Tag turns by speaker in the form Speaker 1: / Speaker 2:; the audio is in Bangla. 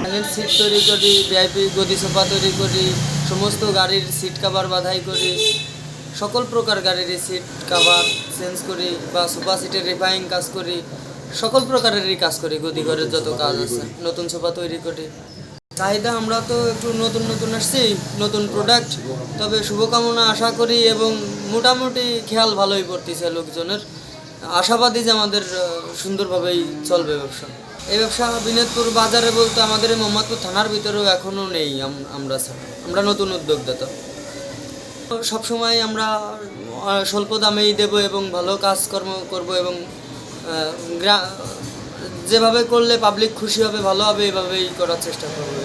Speaker 1: এখানে সিট তৈরি করি, ভিআইপি গদি সোফা তৈরি করি, সমস্ত গাড়ির সিট কাভার বাধাই করি, সকল প্রকার গাড়ির সিট কাভার চেঞ্জ করি বা সোফা সিটের রিফাইং কাজ করি, সকল প্রকারেরই কাজ করি। গদি ঘরের যত কাজ আছে, নতুন সোফা তৈরি করি। চাহিদা আমরা তো একটু নতুন নতুন আসছি, নতুন প্রোডাক্ট, তবে শুভকামনা আশা করি এবং মোটামুটি খেয়াল ভালোই পড়তেছে লোকজনের। আশাবাদী যে আমাদের সুন্দরভাবেই চলবে ব্যবসা। এই ব্যবসা বিনোদপুর বাজারে বলতে আমাদের এই মোহাম্মদপুর থানার ভিতরেও এখনও নেই। আমরা নতুন উদ্যোক্তা। সবসময় আমরা স্বল্প দামেই দেব এবং ভালো কাজকর্ম করব এবং যেভাবে করলে পাবলিক খুশি হবে, ভালো হবে, এভাবেই করার চেষ্টা করবো।